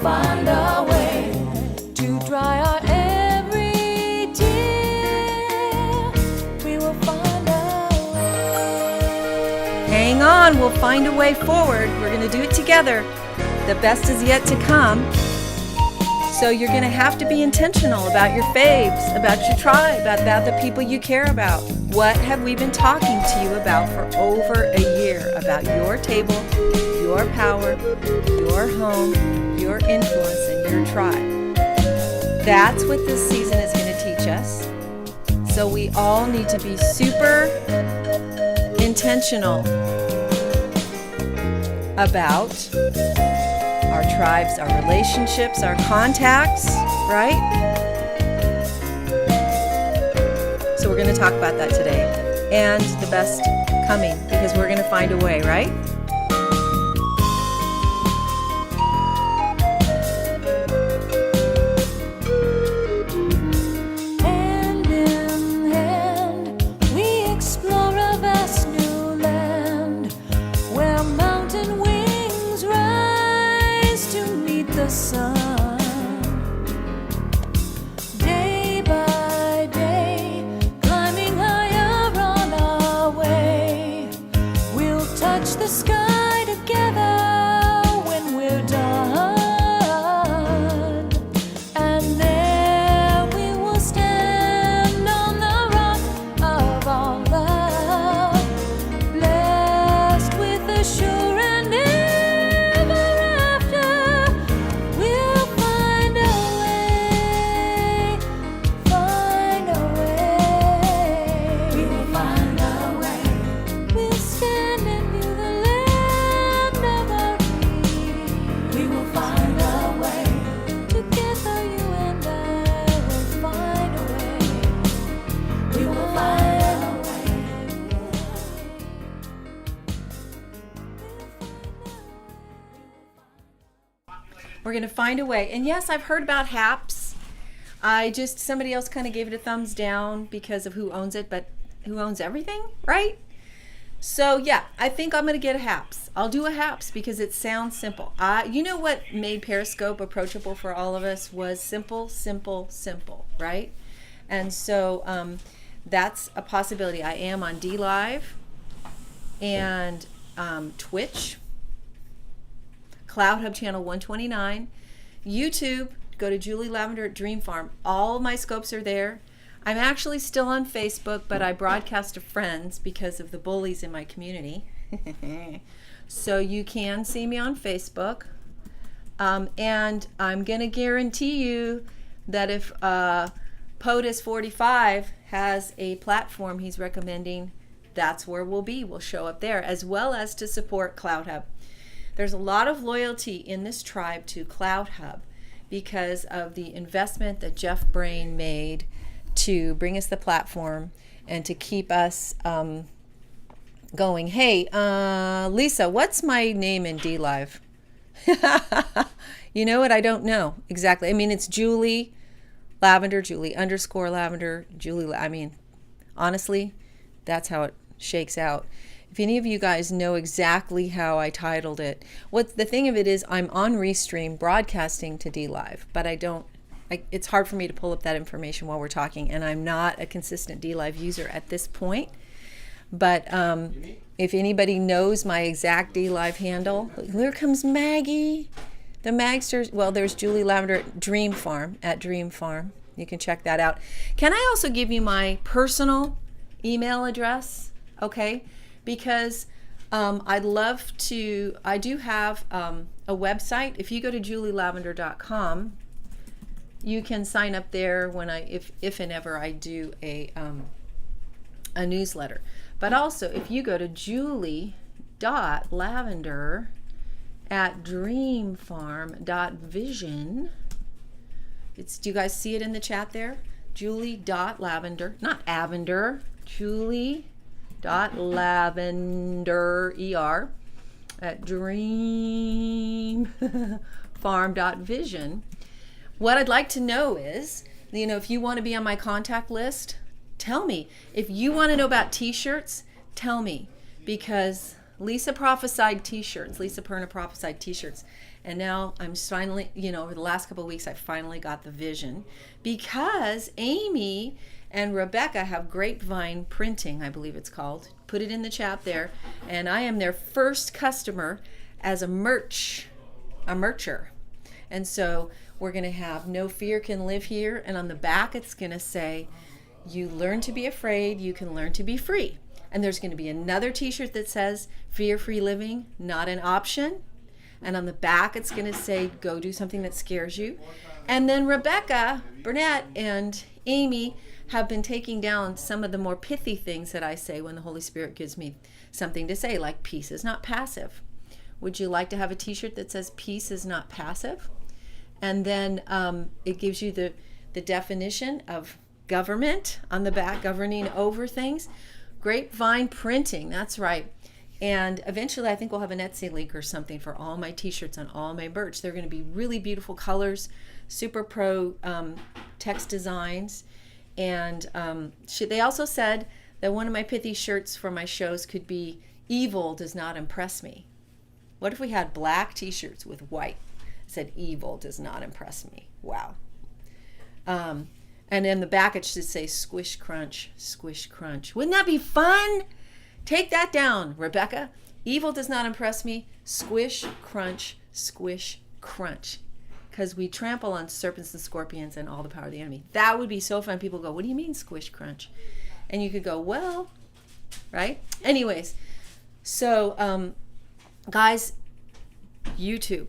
find a way to dry our every tear. We will find a way. Hang on, we'll find a way forward. We're going to do it together. The best is yet to come. So you're going to have to be intentional about your faves, about your tribe, about the people you care about. What have we been talking to you about for over a year? About your table, your power, your home, your influence, and your tribe. That's what this season is going to teach us. So we all need to be super intentional about our tribes, our relationships, our contacts, right? So we're going to talk about that today, and the best coming, because we're going to find a way, right? Hand in hand, we explore a vast new land where mountain wings rise to meet the sun. Day by day, climbing higher on our way, we'll touch the sky together when we're done. And there we will stand on the rock of our love, blessed with a sure and ever after. We'll find a way, find a way. We will find a way. We'll stand and view the land of our dreams. We will find a way. Together you and I will find a way. We will find a way. We're going to find a way. And yes, I've heard about HAPS. Somebody else kind of gave it a thumbs down because of who owns it, but who owns everything, right? So yeah, I think I'm going to get a HAPS. I'll do a HAPS because it sounds simple. You know what made Periscope approachable for all of us was simple, simple, simple, right? And so that's a possibility. I am on DLive and Twitch, Cloud Hub channel 129, YouTube. Go to Julie Lavender at Dream Farm. All of my scopes are there. I'm actually still on Facebook, but I broadcast to friends because of the bullies in my community. So you can see me on Facebook. And I'm going to guarantee you that if POTUS 45 has a platform he's recommending, that's where we'll be. We'll show up there, as well as to support Cloud Hub. There's a lot of loyalty in this tribe to Cloud Hub because of the investment that Jeff Brain made to bring us the platform and to keep us going. Hey, Lisa, what's my name in DLive? You know what? I don't know exactly. I mean, it's Julie Lavender, Julie _ Lavender, Julie. I mean, honestly, that's how it shakes out. If any of you guys know exactly how I titled it, the thing of it is I'm on Restream broadcasting to DLive, but it's hard for me to pull up that information while we're talking, and I'm not a consistent DLive user at this point. But if anybody knows my exact DLive handle, here comes Maggie. The Magsters, well, there's Julie Lavender at Dream Farm, You can check that out. Can I also give you my personal email address? Okay. Because I do have a website. If you go to julielavender.com, you can sign up there if and ever I do a newsletter. But also, if you go to julie.lavender@dreamfarm.vision, do you guys see it in the chat there? Julie.lavender, not Avender, Julie.lavender at dreamfarm.vision. What I'd like to know is, if you want to be on my contact list, tell me. If you want to know about t-shirts, tell me, because Lisa prophesied t-shirts. Lisa Perna prophesied t-shirts. And now I'm finally, over the last couple of weeks, I finally got the vision because Amy and Rebecca have Grapevine Printing, I believe it's called. Put it in the chat there. And I am their first customer as a mercher. And so we're going to have No Fear Can Live Here. And on the back, it's going to say, you learn to be afraid, you can learn to be free. And there's going to be another t-shirt that says, fear-free living, not an option. And on the back, it's going to say, go do something that scares you. And then Rebecca, Burnett, and Amy have been taking down some of the more pithy things that I say when the Holy Spirit gives me something to say, like peace is not passive. Would you like to have a t-shirt that says peace is not passive? And then it gives you the definition of government on the back, governing over things. Grapevine Printing, that's right. And eventually I think we'll have an Etsy link or something for all my t-shirts and all my merch. They're going to be really beautiful colors, super pro text designs. And they also said that one of my pithy shirts for my shows could be, evil does not impress me. What if we had black t-shirts with white? It said, evil does not impress me. Wow. And in the back it should say, squish, crunch, squish, crunch. Wouldn't that be fun? Take that down, Rebecca. Evil does not impress me. Squish, crunch, squish, crunch. Because we trample on serpents and scorpions and all the power of the enemy. That would be so fun. People go, what do you mean squish, crunch? And you could go, well, right? Anyways, so guys, YouTube.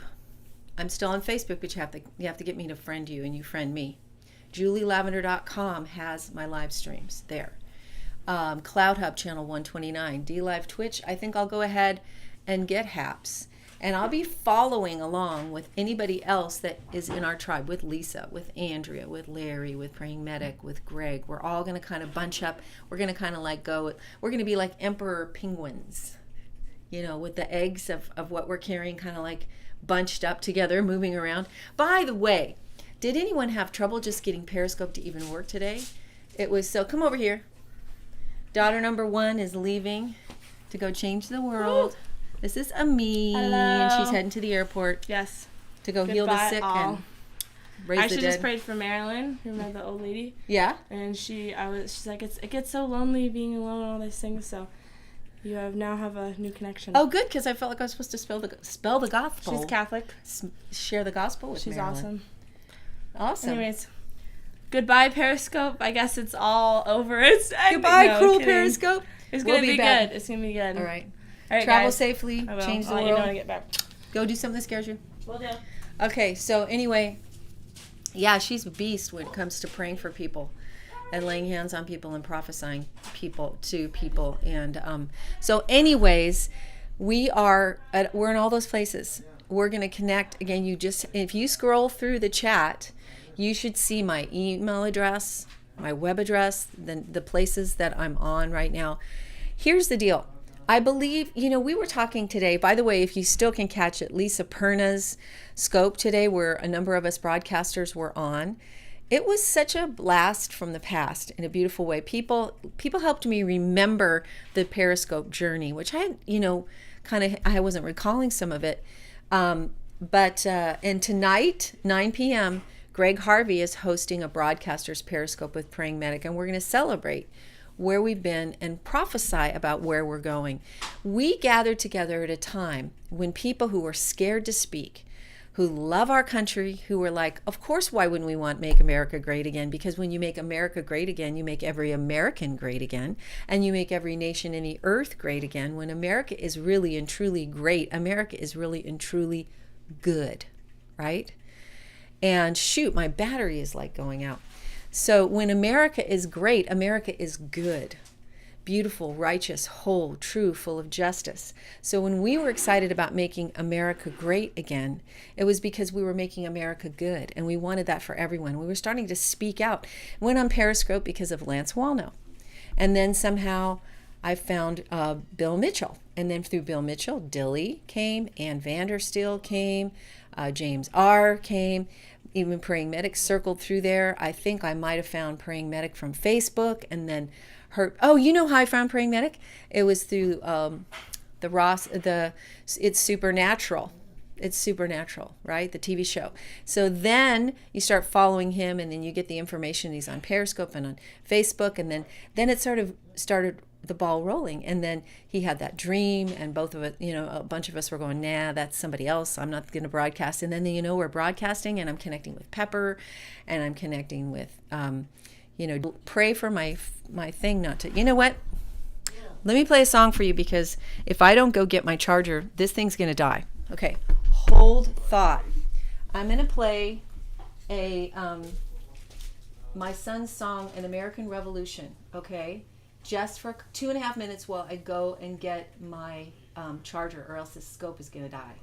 I'm still on Facebook, but you have to get me to friend you, and you friend me. JulieLavender.com has my live streams there. Cloud Hub channel 129, DLive Twitch. I think I'll go ahead and get Haps, and I'll be following along with anybody else that is in our tribe, with Lisa, with Andrea, with Larry, with Praying Medic, with Greg. We're all going to kind of bunch up. We're going to kind of like we're going to be like emperor penguins, with the eggs of what we're carrying kind of like bunched up together, moving around. By the way, did anyone have trouble just getting Periscope to even work today? Come over here. Daughter number 1 is leaving to go change the world. Ooh. This is Ami. Hello. And she's heading to the airport. Yes. To go heal the sick all. and raise the dead. I actually just prayed for Marilyn. Remember the old lady? Yeah. And she's like, it gets so lonely being alone and all these things. So you now have a new connection. Oh, good, because I felt like I was supposed to spell the gospel. She's Catholic. Share the gospel with She's Marilyn. Awesome. Awesome. Anyways. Goodbye, Periscope. I guess it's all over. Goodbye, cruel Periscope. It's going to be good. It's going to be good. All right. Travel guys. Safely. Change the world. You know when I get back. Go do something that scares you. Will do. Okay, so anyway, yeah, she's a beast when it comes to praying for people and laying hands on people and prophesying to people. And so anyways, we're in all those places. We're going to connect. Again, if you scroll through the chat, you should see my email address, my web address, the places that I'm on right now. Here's the deal. I believe, we were talking today, by the way, if you still can catch it, Lisa Perna's Scope today, where a number of us broadcasters were on. It was such a blast from the past in a beautiful way. People helped me remember the Periscope journey, which I had, I wasn't recalling some of it. And tonight, 9 p.m., Greg Harvey is hosting a Broadcasters Periscope with Praying Medic, and we're going to celebrate where we've been and prophesy about where we're going. We gathered together at a time when people who were scared to speak, who love our country, who were like, of course, why wouldn't we want to make America great again? Because when you make America great again, you make every American great again, and you make every nation in the earth great again. When America is really and truly great, America is really and truly good, right? And shoot, my battery is like going out. So when America is great, America is good, beautiful, righteous, whole, true, full of justice. So when we were excited about making America great again, it was because we were making America good, and we wanted that for everyone. We were starting to speak out. Went on Periscope because of Lance Wallnau. And then somehow I found Bill Mitchell. And then through Bill Mitchell, Dilly came, Ann Vandersteel came, James R. came. Even Praying Medic circled through there. I think I might have found Praying Medic from Facebook, and then how I found Praying Medic? It was through It's Supernatural. It's Supernatural, right? The TV show. So then you start following him, and then you get the information. He's on Periscope and on Facebook, and then it sort of started the ball rolling. And then he had that dream, and both of it, a bunch of us were going, nah, that's somebody else. I'm not going to broadcast. And then we're broadcasting, and I'm connecting with Pepper, and I'm connecting with, pray for my thing not to. You know what? Let me play a song for you, because if I don't go get my charger, this thing's going to die. Okay. Hold thought. I'm going to play my son's song, An American Revolution, okay? Just for 2.5 minutes while I go and get my charger, or else the scope is going to die.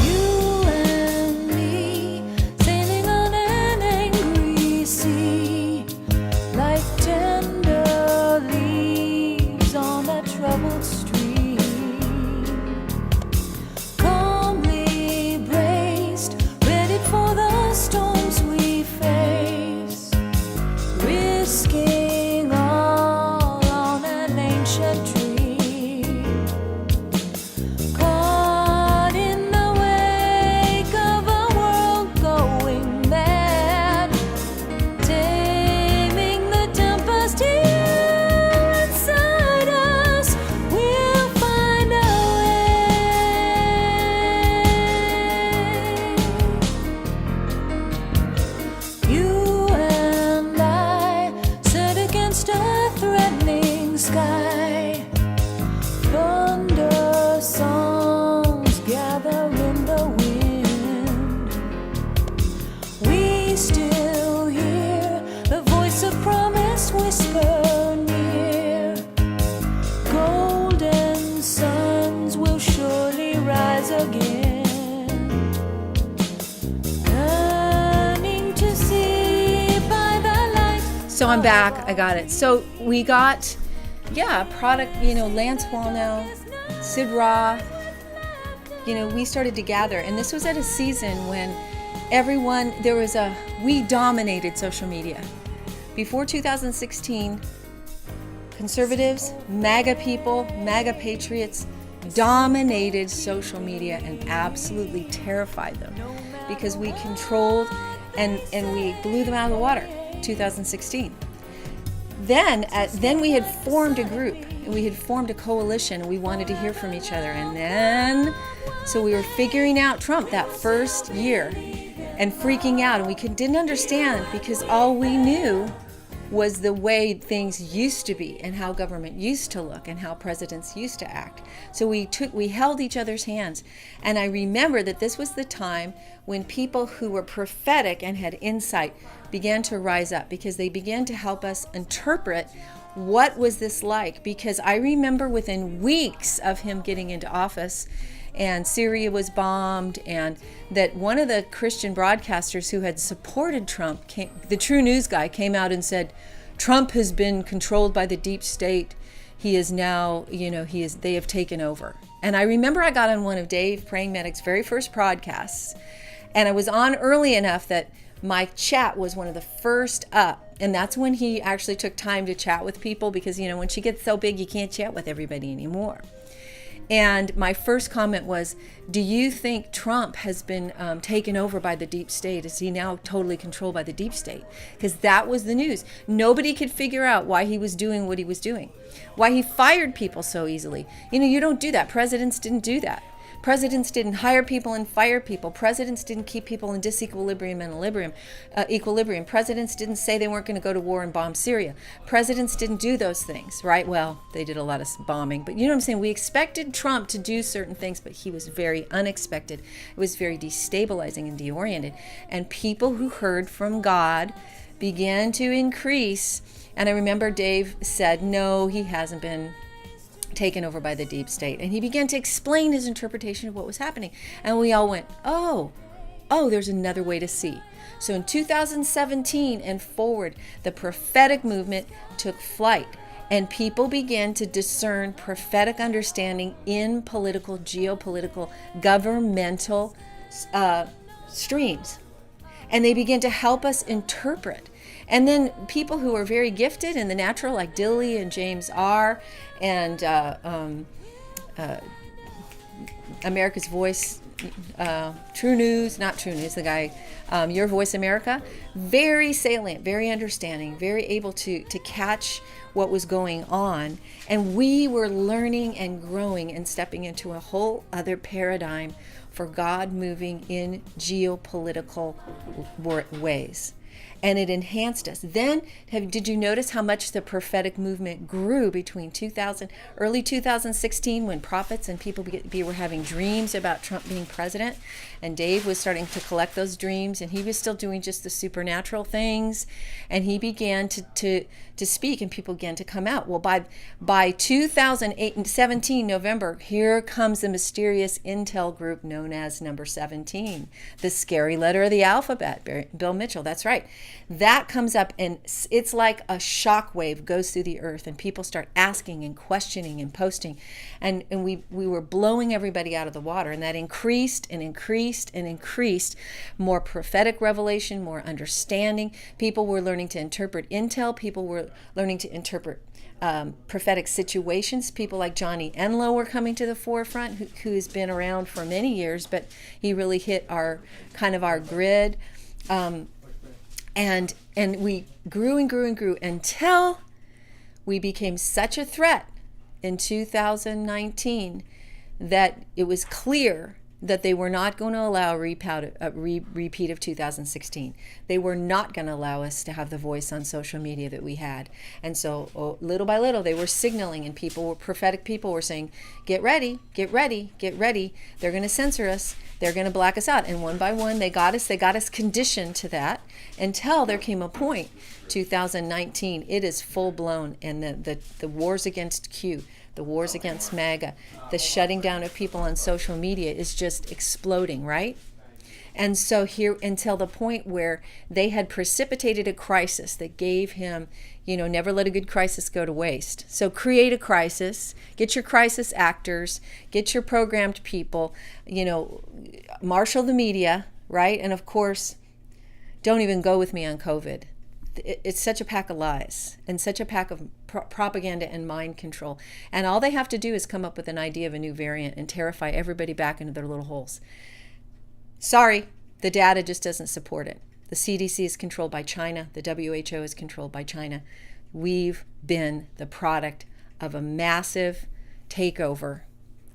You and me sailing on an angry sea, like tender leaves on a troubled stream, calmly braced, ready for the storms we face, risking all on an ancient dream. Caught in the wake of a world going mad, taming the tempest here inside us. We'll find a way. You and I set against a threatening sky. Thunder songs gather in the wind. We still hear the voice of promise whisper near. Golden suns will surely rise again. Learning to see by the light. So I'm back. I got it. So we got, product, Lance Wallnau, Sid Roth. We started to gather. And this was at a season when we dominated social media. Before 2016, conservatives, MAGA people, MAGA patriots dominated social media and absolutely terrified them, because we controlled and we blew them out of the water. 2016. Then we had formed a group, and we had formed a coalition, and we wanted to hear from each other. And then, so we were figuring out Trump that first year and freaking out, and we didn't understand, because all we knew was the way things used to be and how government used to look and how presidents used to act. So we held each other's hands. And I remember that this was the time when people who were prophetic and had insight began to rise up, because they began to help us interpret what was this like. Because I remember within weeks of him getting into office, and Syria was bombed, and that one of the Christian broadcasters who had supported Trump, the True News guy, came out and said, Trump has been controlled by the deep state. He is now, they have taken over. And I remember I got on one of Dave Praying Medic's very first podcasts, and I was on early enough that my chat was one of the first up. And that's when he actually took time to chat with people, because, when she gets so big, you can't chat with everybody anymore. And my first comment was, do you think Trump has been taken over by the deep state? Is he now totally controlled by the deep state? Because that was the news. Nobody could figure out why he was doing what he was doing, why he fired people so easily. You don't do that. Presidents didn't do that. Presidents didn't hire people and fire people. Presidents didn't keep people in disequilibrium and equilibrium. Presidents didn't say they weren't going to go to war and bomb Syria. Presidents didn't do those things, right? Well, they did a lot of bombing, but you know what I'm saying? We expected Trump to do certain things, but he was very unexpected. It was very destabilizing and deoriented. And people who heard from God began to increase. And I remember Dave said, no, he hasn't been taken over by the deep state. And he began to explain his interpretation of what was happening. And we all went, oh, there's another way to see. So in 2017 and forward, the prophetic movement took flight, and people began to discern prophetic understanding in political, geopolitical, governmental streams. And they began to help us interpret. And then people who are very gifted in the natural, like Dilly and James R. and America's Voice, True News, not True News, the guy, Your Voice America, very salient, very understanding, very able to catch what was going on. And we were learning and growing and stepping into a whole other paradigm for God moving in geopolitical ways. And it enhanced us. Then, did you notice how much the prophetic movement grew between early 2016, when prophets and people were having dreams about Trump being president, and Dave was starting to collect those dreams, and he was still doing just the supernatural things, and he began to speak, and people began to come out. Well, by 2017 November, here comes the mysterious intel group known as Number 17, the scary letter of the alphabet. Bill Mitchell, that's right. That comes up, and it's like a shock wave goes through the earth, and people start asking and questioning and posting, and we were blowing everybody out of the water, and that increased and increased and increased. More prophetic revelation, more understanding. People were learning to interpret intel. People were learning to interpret prophetic situations. People like Johnny Enlow were coming to the forefront, who has been around for many years, but he really hit our grid. And we grew and grew and grew until we became such a threat in 2019 that it was clear that they were not going to allow a repeat of 2016. They were not going to allow us to have the voice on social media that we had. And so little by little, they were signaling, and prophetic people were saying, get ready, get ready, get ready. They're going to censor us. They're going to black us out. And one by one, they got us conditioned to that until there came a point, 2019, it is full blown. And the wars against Q, the wars against MAGA, the shutting down of people on social media is just exploding, right? And so here, until the point where they had precipitated a crisis that gave him, never let a good crisis go to waste. So create a crisis, get your crisis actors, get your programmed people, marshal the media, right? And of course, don't even go with me on COVID. It's such a pack of lies and such a pack of propaganda and mind control. And all they have to do is come up with an idea of a new variant and terrify everybody back into their little holes. Sorry, the data just doesn't support it. The CDC is controlled by China. The WHO is controlled by China. We've been the product of a massive takeover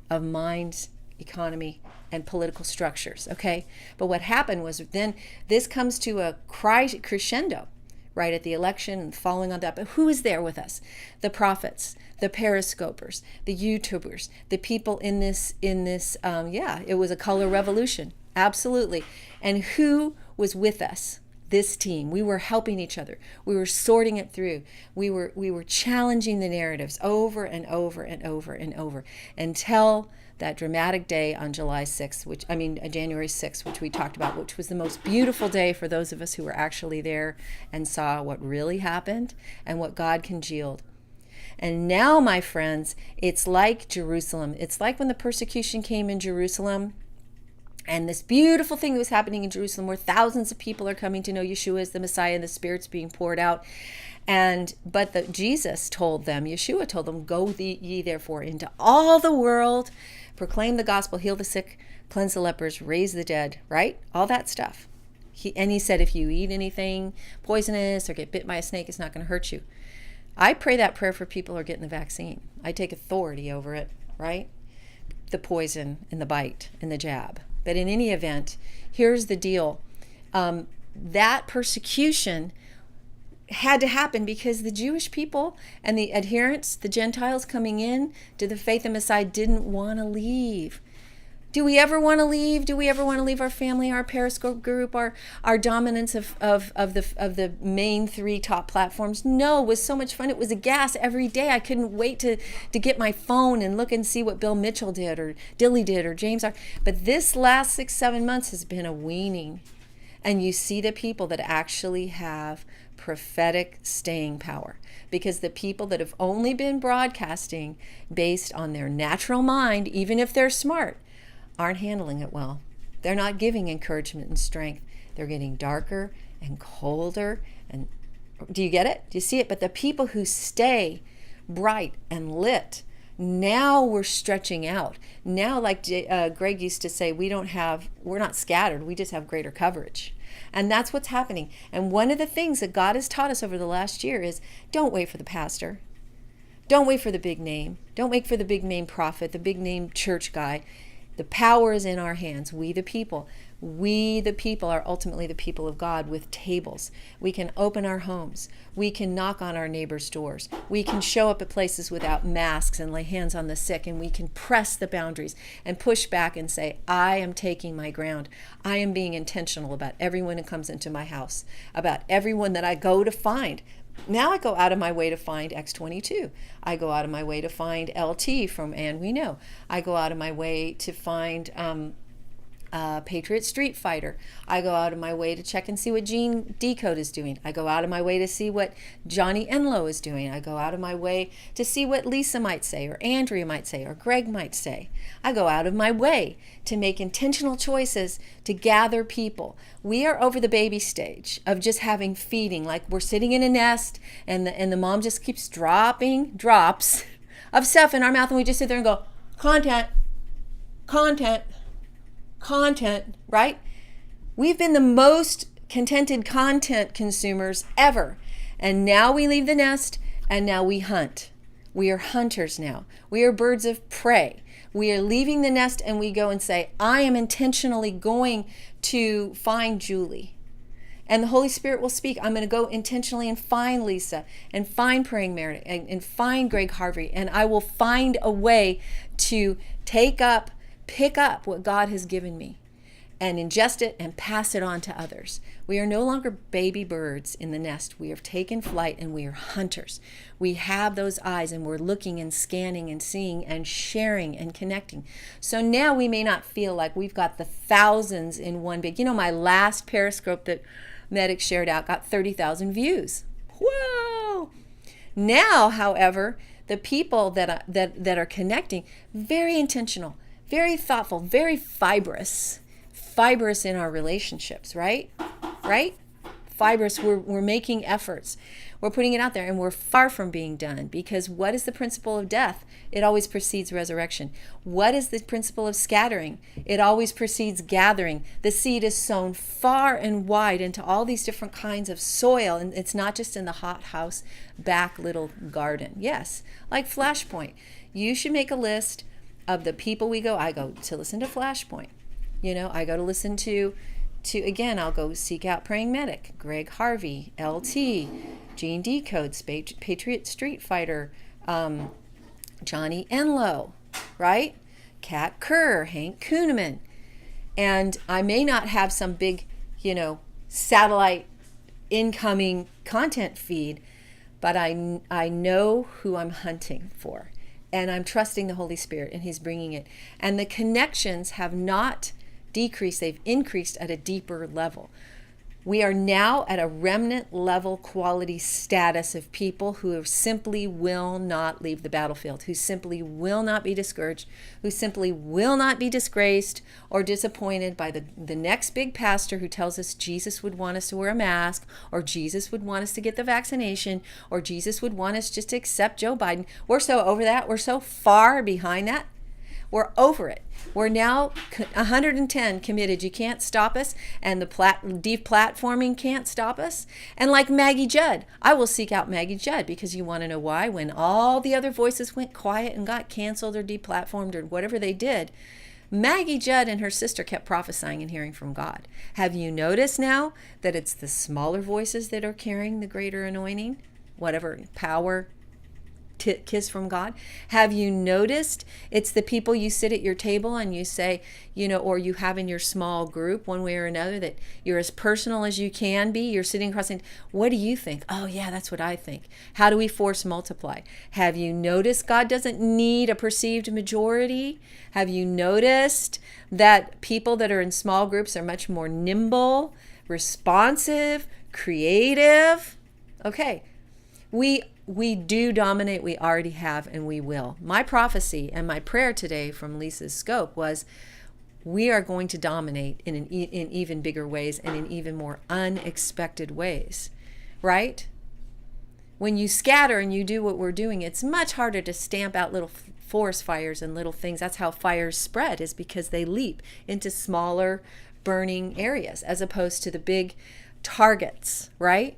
of minds, economy, and political structures, okay? But what happened was then this comes to a crescendo right at the election and following on that. But who is there with us? The prophets, the periscopers, the YouTubers, the people in this, it was a color revolution. Absolutely. And who was with us? This team. We were helping each other. We were sorting it through. We were challenging the narratives over and over and over and over until that dramatic day on January 6th, which we talked about, which was the most beautiful day for those of us who were actually there and saw what really happened and what God congealed. And now, my friends, it's like Jerusalem. It's like when the persecution came in Jerusalem, and this beautiful thing that was happening in Jerusalem, where thousands of people are coming to know Yeshua as the Messiah, and the Spirit's being poured out. But Yeshua told them, go ye therefore into all the world, proclaim the gospel, heal the sick, cleanse the lepers, raise the dead, right? All that stuff. He said, if you eat anything poisonous or get bit by a snake, it's not going to hurt you. I pray that prayer for people who are getting the vaccine. I take authority over it, right? The poison and the bite and the jab. But in any event, here's the deal. That persecution had to happen because the Jewish people and the adherents, the Gentiles coming in to the faith of Messiah, didn't want to leave. Do we ever want to leave? Do we ever want to leave our family, our Periscope group, our dominance of the main three top platforms? No, it was so much fun. It was a gas every day. I couldn't wait to get my phone and look and see what Bill Mitchell did or Dilly did or James R. But this last 6-7 months has been a weaning. And you see the people that actually have prophetic staying power, because the people that have only been broadcasting based on their natural mind, even if they're smart, aren't handling it well. They're not giving encouragement and strength. They're getting darker and colder. And do you get it? Do you see it? But the people who stay bright and lit, now we're stretching out. Now, like Greg used to say, we're not scattered. We just have greater coverage. And that's what's happening. And one of the things that God has taught us over the last year is don't wait for the pastor. Don't wait for the big name. Don't wait for the big name prophet, the big name church guy. The power is in our hands. We the people. We the people are ultimately the people of God with tables. We can open our homes. We can knock on our neighbors' doors. We can show up at places without masks and lay hands on the sick, and we can press the boundaries and push back and say, I am taking my ground. I am being intentional about everyone who comes into my house, about everyone that I go to find. Now I go out of my way to find X22. I go out of my way to find LT from And We Know. I go out of my way to find Patriot Street Fighter. I go out of my way to check and see what Gene Decode is doing. I go out of my way to see what Johnny Enlow is doing. I go out of my way to see what Lisa might say, or Andrea might say, or Greg might say. I go out of my way to make intentional choices to gather people. We are over the baby stage of just having feeding, like we're sitting in a nest and the mom just keeps dropping drops of stuff in our mouth, and we just sit there and go, content, right? We've been the most contented content consumers ever. And now we leave the nest and now we hunt. We are hunters now. We are birds of prey. We are leaving the nest and we go and say, I am intentionally going to find Julie. And the Holy Spirit will speak. I'm going to go intentionally and find Lisa and find Praying Meredith and find Greg Harvey. And I will find a way to pick up what God has given me and ingest it and pass it on to others. We are no longer baby birds in the nest. We have taken flight and we are hunters. We have those eyes and we're looking and scanning and seeing and sharing and connecting. So now we may not feel like we've got the thousands in one big, my last Periscope that Medic shared out got 30,000 views. Whoa! Now, however, the people that are connecting, very intentional, very thoughtful, very fibrous in our relationships, right? Fibrous, we're making efforts. We're putting it out there, and we're far from being done, because what is the principle of death? It always precedes resurrection. What is the principle of scattering? It always precedes gathering. The seed is sown far and wide into all these different kinds of soil, and it's not just in the hothouse back little garden. Yes, like Flashpoint. You should make a list of the people I go to listen to Flashpoint. I go to listen to again, I'll go seek out Praying Medic, Greg Harvey, LT, Gene Decode, Patriot Street Fighter, Johnny Enlow, right? Kat Kerr, Hank Kuhneman. And I may not have some big, satellite incoming content feed, but I know who I'm hunting for. And I'm trusting the Holy Spirit, and He's bringing it. And the connections have not decreased, they've increased at a deeper level. We are now at a remnant level quality status of people who simply will not leave the battlefield, who simply will not be discouraged, who simply will not be disgraced or disappointed by the next big pastor who tells us Jesus would want us to wear a mask, or Jesus would want us to get the vaccination, or Jesus would want us just to accept Joe Biden. We're so over that. We're so far behind that. We're over it. We're now 110 committed. You can't stop us, and the deplatforming can't stop us. And like Maggie Judd, I will seek out Maggie Judd, because you want to know why? When all the other voices went quiet and got canceled or deplatformed or whatever they did, Maggie Judd and her sister kept prophesying and hearing from God. Have you noticed now that it's the smaller voices that are carrying the greater anointing, whatever power, kiss from God? Have you noticed it's the people you sit at your table and you say, or you have in your small group one way or another, that you're as personal as you can be? You're sitting across and, what do you think? Oh yeah, that's what I think. How do we force multiply? Have you noticed God doesn't need a perceived majority? Have you noticed that people that are in small groups are much more nimble, responsive, creative. Okay. We do dominate. We already have, and we will. My prophecy and my prayer today from Lisa's scope was, we are going to dominate in even bigger ways and in even more unexpected ways, right? When you scatter and you do what we're doing, it's much harder to stamp out little forest fires and little things. That's how fires spread, is because they leap into smaller burning areas as opposed to the big targets, right?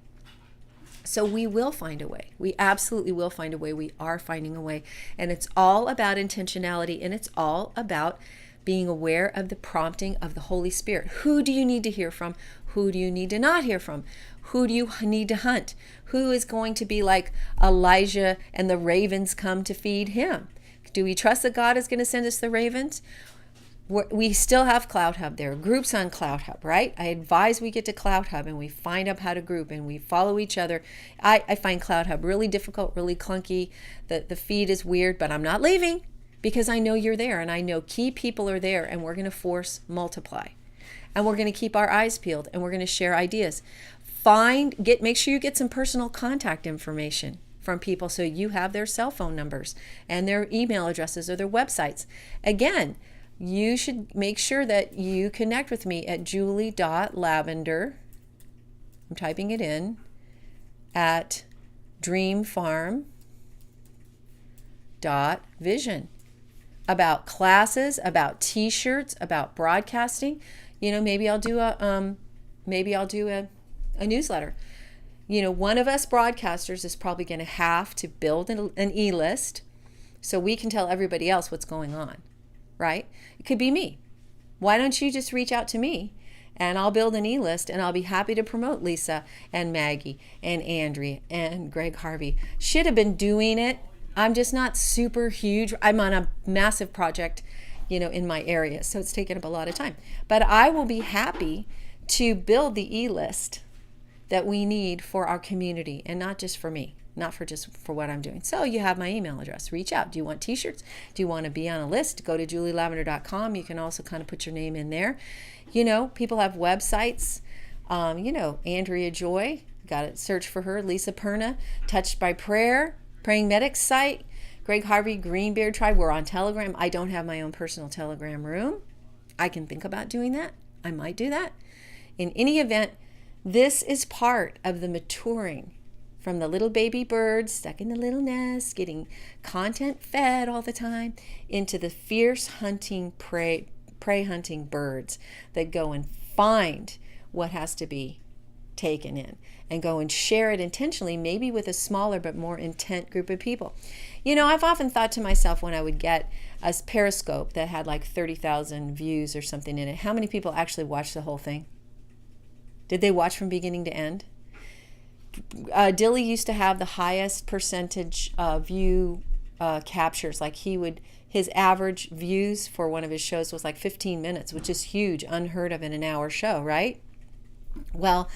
So we will find a way. We absolutely will find a way. We are finding a way. And it's all about intentionality, and it's all about being aware of the prompting of the Holy Spirit. Who do you need to hear from? Who do you need to not hear from? Who do you need to hunt? Who is going to be like Elijah and the ravens come to feed him? Do we trust that God is going to send us the ravens? We still have Cloud Hub. There are groups on Cloud Hub, right? I advise we get to Cloud Hub and we find out how to group and we follow each other. I find Cloud Hub really difficult, really clunky. The feed is weird, but I'm not leaving because I know you're there and I know key people are there, and we're going to force multiply. And we're going to keep our eyes peeled, and we're going to share ideas. Make sure you get some personal contact information from people so you have their cell phone numbers and their email addresses or their websites. Again, you should make sure that you connect with me at julie.lavender. I'm typing it in at dreamfarm.vision. About classes, about t-shirts, about broadcasting. Maybe I'll do a newsletter. One of us broadcasters is probably going to have to build an e-list so we can tell everybody else what's going on, right? It could be me. Why don't you just reach out to me and I'll build an e-list, and I'll be happy to promote Lisa and Maggie and Andrea and Greg Harvey. Should have been doing it. I'm just not super huge. I'm on a massive project, in my area, so it's taken up a lot of time. But I will be happy to build the e-list that we need for our community, and not just for me, not for just for what I'm doing. So you have my email address. Reach out. Do you want t-shirts? Do you want to be on a list? Go to julielavender.com. You can also kind of put your name in there. People have websites. Andrea Joy, got to search for her. Lisa Perna, Touched by Prayer, Praying Medics site. Greg Harvey, Greenbeard Tribe. We're on Telegram. I don't have my own personal Telegram room. I can think about doing that. I might do that. In any event, this is part of the maturing from the little baby birds stuck in the little nest, getting content fed all the time, into the fierce hunting, prey hunting birds that go and find what has to be taken in and go and share it intentionally, maybe with a smaller but more intent group of people. I've often thought to myself, when I would get a Periscope that had like 30,000 views or something in it, how many people actually watched the whole thing? Did they watch from beginning to end? Dilly used to have the highest percentage view captures. Like his average views for one of his shows was like 15 minutes, which is huge, unheard of in an hour show, right? Well,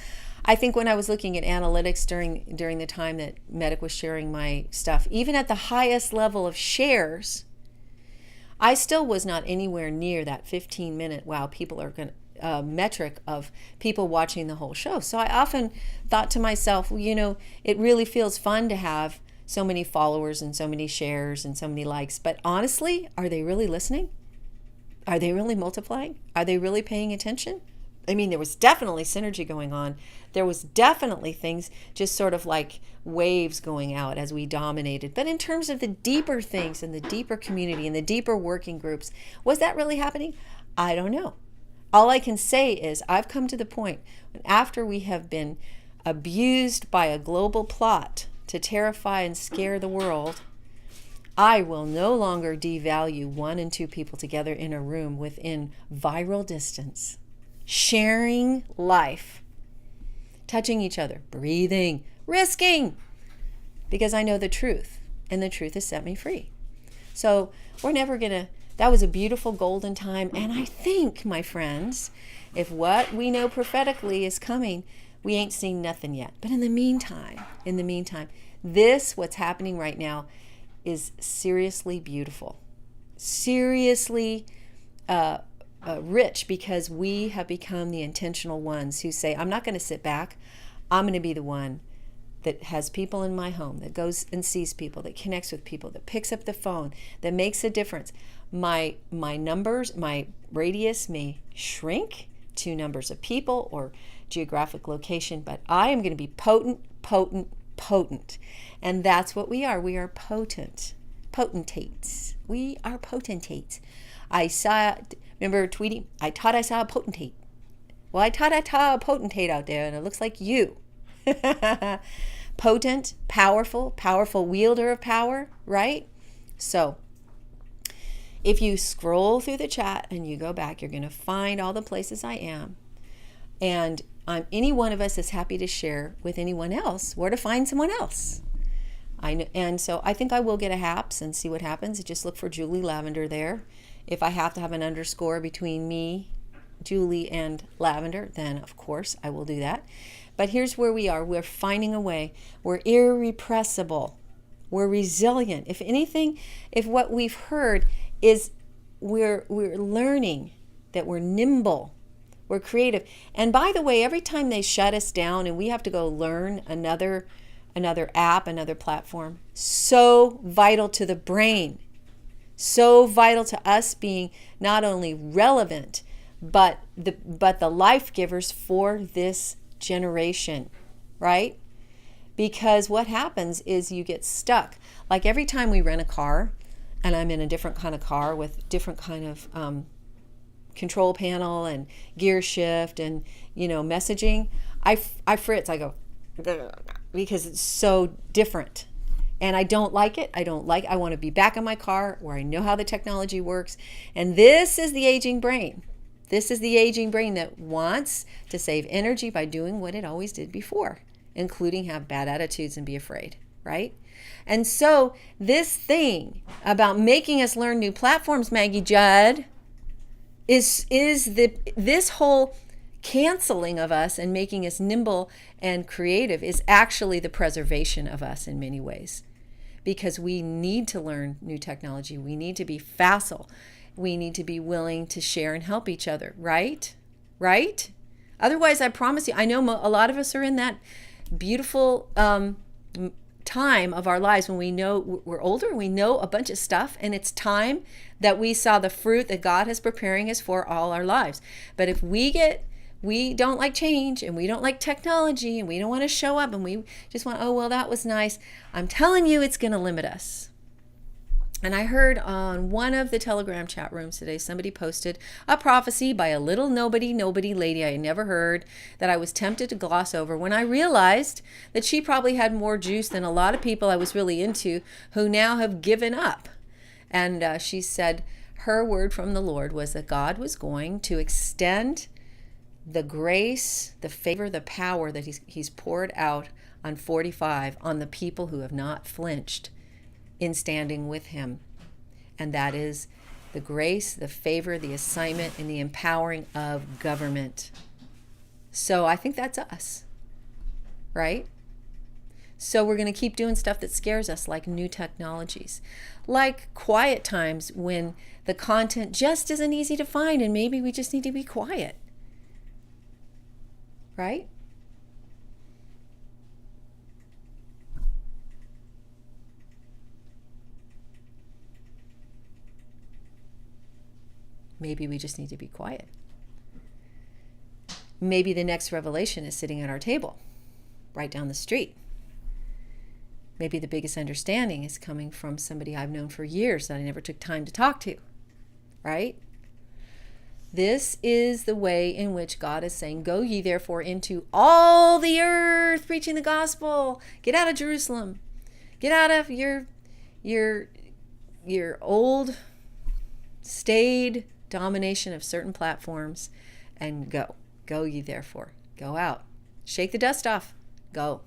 I think when I was looking at analytics during the time that Medic was sharing my stuff, even at the highest level of shares, I still was not anywhere near that 15-minute, wow, people are going to, metric of people watching the whole show. So I often thought to myself, it really feels fun to have so many followers and so many shares and so many likes. But honestly, are they really listening? Are they really multiplying? Are they really paying attention? I mean, there was definitely synergy going on. There was definitely things just sort of like waves going out as we dominated. But in terms of the deeper things and the deeper community and the deeper working groups, was that really happening? I don't know. All I can say is I've come to the point when, after we have been abused by a global plot to terrify and scare the world, I will no longer devalue 1 and 2 people together in a room within viral distance, sharing life, touching each other, breathing, risking, because I know the truth, and the truth has set me free. So that was a beautiful golden time. And I think, my friends, if what we know prophetically is coming, we ain't seen nothing yet. But in the meantime, what's happening right now is seriously beautiful, seriously rich because we have become the intentional ones who say, I'm not going to sit back. I'm going to be the one that has people in my home, that goes and sees people, that connects with people, that picks up the phone, that makes a difference. My numbers, my radius may shrink to numbers of people or geographic location, but I am going to be potent, potent, potent. And that's what we are. We are potent. Potentates. We are potentates. Remember tweeting? I thought I saw a potentate. Well, I thought I saw a potentate out there, and it looks like you. Potent, powerful wielder of power, right? So if you scroll through the chat and you go back, you're going to find all the places I am. And any one of us is happy to share with anyone else where to find someone else. And so I think I will get a HAPS and see what happens. Just look for Julie Lavender there. If I have to have an underscore between me, Julie, and Lavender, then of course I will do that. But here's where we are. We're finding a way. We're irrepressible. We're resilient. If anything, if what we've heard is we're learning that we're nimble, we're creative. And by the way, every time they shut us down and we have to go learn another app, another platform, so vital to the brain, so vital to us being not only relevant, but the life givers for this generation, right? Because what happens is you get stuck. Like every time we rent a car, and I'm in a different kind of car with different kind of control panel and gear shift and messaging, I fritz. I go because it's so different, and I don't like it. I want to be back in my car where I know how the technology works. And this is the aging brain. This is the aging brain that wants to save energy by doing what it always did before, including have bad attitudes and be afraid, right? And so this thing about making us learn new platforms, Maggie Judd, is this whole canceling of us and making us nimble and creative is actually the preservation of us in many ways, because we need to learn new technology. We need to be facile. We need to be willing to share and help each other, right? Right? Otherwise, I promise you, I know a lot of us are in that beautiful time of our lives when we know we're older, we know a bunch of stuff, and it's time that we saw the fruit that God is preparing us for all our lives. But if we don't like change, and we don't like technology, and we don't want to show up, and we just want, oh, well, that was nice, I'm telling you, it's going to limit us. And I heard on one of the Telegram chat rooms today, somebody posted a prophecy by a little nobody lady I had never heard that I was tempted to gloss over when I realized that she probably had more juice than a lot of people I was really into who now have given up. And she said her word from the Lord was that God was going to extend the grace, the favor, the power that he's poured out on 45 on the people who have not flinched in standing with him. And that is the grace, the favor, the assignment, and the empowering of government. So I think that's us, right? So we're going to keep doing stuff that scares us, like new technologies, like quiet times when the content just isn't easy to find, and maybe we just need to be quiet, right? Maybe we just need to be quiet. Maybe the next revelation is sitting at our table, right down the street. Maybe the biggest understanding is coming from somebody I've known for years that I never took time to talk to, right? This is the way in which God is saying, go ye therefore into all the earth, preaching the gospel. Get out of Jerusalem. Get out of your old, staid domination of certain platforms and go ye therefore, go out, shake the dust off, go.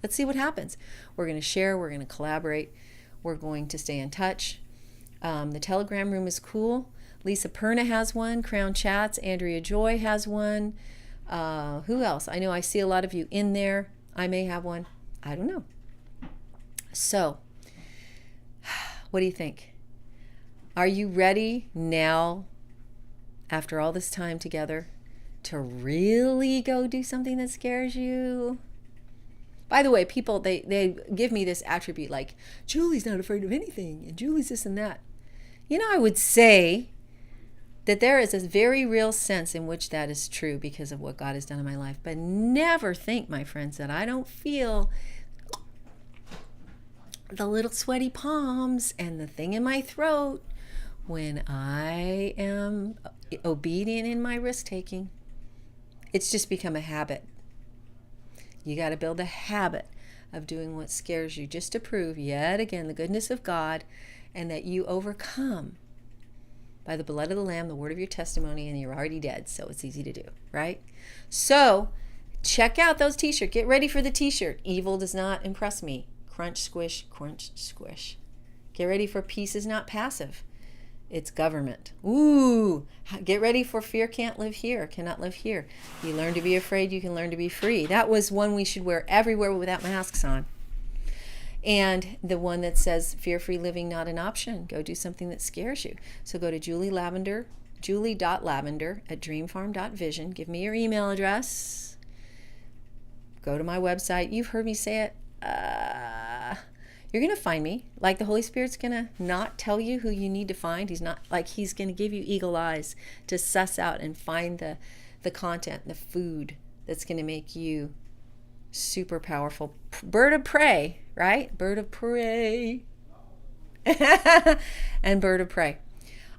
Let's see what happens. We're going to share, we're going to collaborate, we're going to stay in touch. The Telegram room is cool. Lisa Perna has one, Crown Chats, Andrea Joy has one. Who else? I know I see a lot of you in there. I may have one. I don't know. So what do you think? Are you ready now after all this time together to really go do something that scares you? By the way, people, they give me this attribute like, Julie's not afraid of anything, and Julie's this and that. You know, I would say that there is a very real sense in which that is true because of what God has done in my life. But never think, my friends, that I don't feel the little sweaty palms and the thing in my throat when I am obedient in my risk-taking. It's just become a habit. You got to build a habit of doing what scares you just to prove yet again the goodness of God and that you overcome by the blood of the Lamb, the word of your testimony, and you're already dead, so it's easy to do, right? So check out those t-shirts. Get ready for the t-shirt. Evil does not impress me. Crunch, squish, crunch, squish. Get ready for peace is not passive. It's government. Ooh, get ready for fear can't live here, cannot live here. You learn to be afraid, you can learn to be free. That was one we should wear everywhere without masks on. And the one that says fear-free living not an option. Go do something that scares you. So go to julie.lavender at dreamfarm.vision. Give me your email address. Go to my website. You've heard me say it. You're going to find me. Like the Holy Spirit's going to not tell you who you need to find. He's not like he's going to give you eagle eyes to suss out and find the content, the food that's going to make you super powerful. Bird of prey, right? Bird of prey. And bird of prey.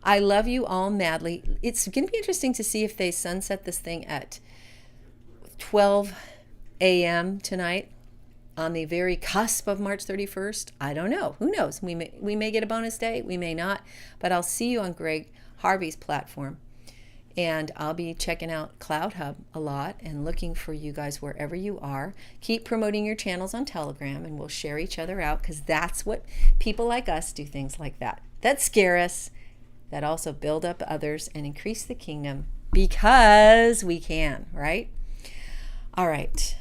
I love you all madly. It's going to be interesting to see if they sunset this thing at 12 a.m. tonight on the very cusp of March 31st. I don't know. Who knows? We may get a bonus day. We may not. But I'll see you on Greg Harvey's platform. And I'll be checking out Cloud Hub a lot and looking for you guys wherever you are. Keep promoting your channels on Telegram, and we'll share each other out because that's what people like us do, things like that. That scare us, that also build up others and increase the kingdom because we can, right? All right.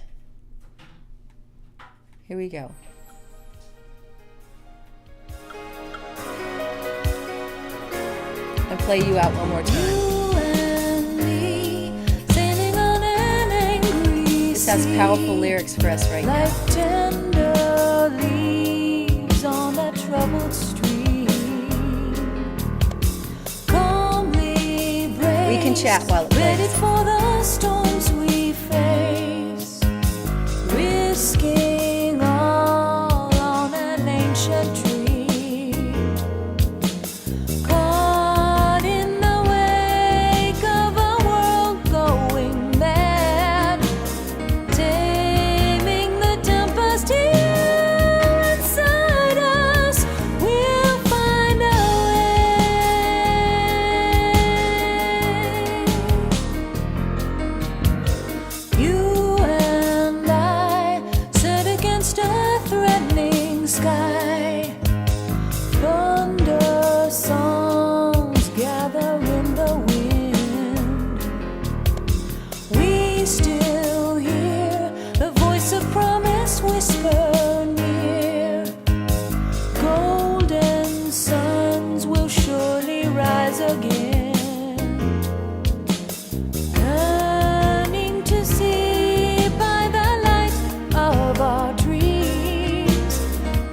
Here we go. I'll play you out one more time. This has powerful lyrics for us right now. Like tender leaves on that troubled stream. Calmly braced, We can chat while it ready plays. for the storms we face. Risking all on an ancient dream. Caught in the wake of a world going mad. Taming the tempest here inside us. We'll find a way. You and I set against a threatening sky. Thunder songs gather in the wind. We still hear the voice of promise whisper near. Golden suns will surely rise again. Yearning to see by the light of our dreams.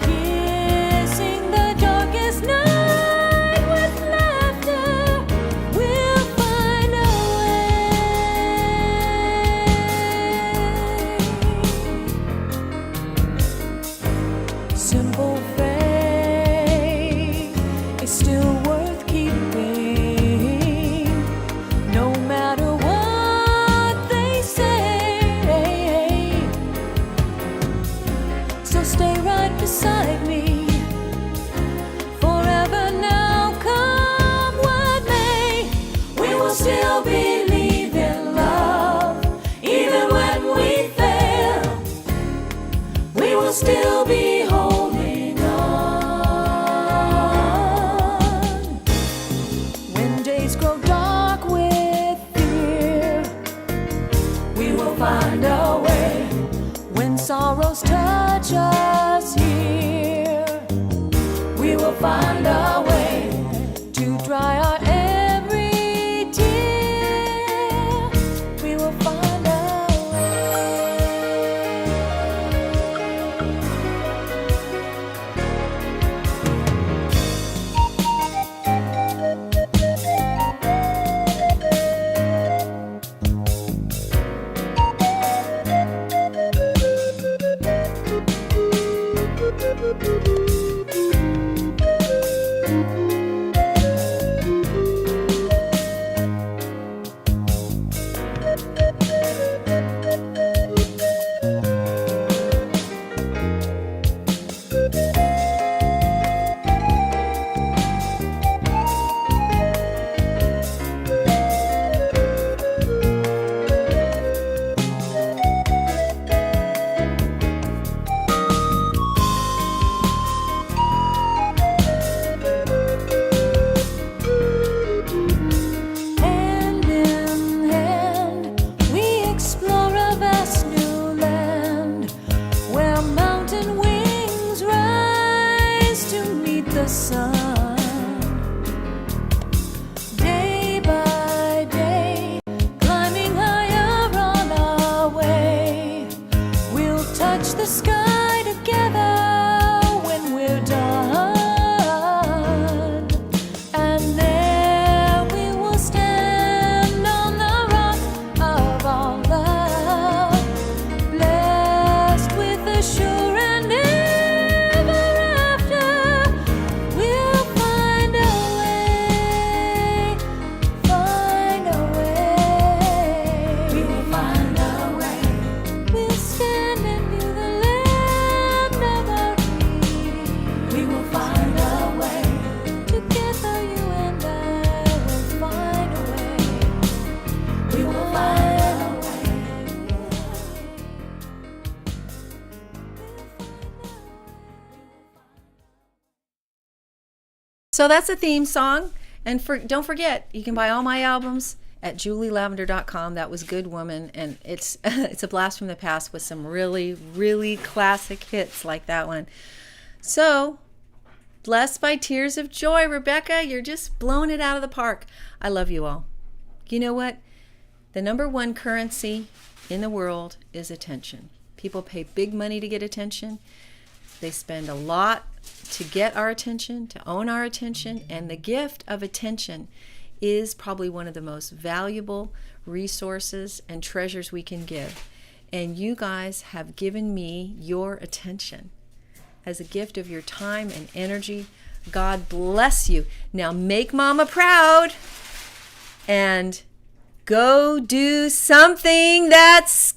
Kissing the darkest night with laughter. We'll find a way. Simple faith is still worth keeping, no matter what they say. So stay right beside me forever now, come what may. We will still believe in love, even when we fail. We will still be holding on. When days grow dark with fear, we will find a way. When sorrows touch us here, we will find a way to dry our every tear. So that's a theme song. And don't forget, you can buy all my albums at julielavender.com. That was Good Woman, and it's it's a blast from the past with some really, really classic hits like that one. So, blessed by tears of joy, Rebecca. You're just blowing it out of the park. I love you all. You know what? The number one currency in the world is attention. People pay big money to get attention. They spend a lot to get our attention, to own our attention, and the gift of attention is probably one of the most valuable resources and treasures we can give. And you guys have given me your attention as a gift of your time and energy. God bless you. Now make Mama proud and go do something that's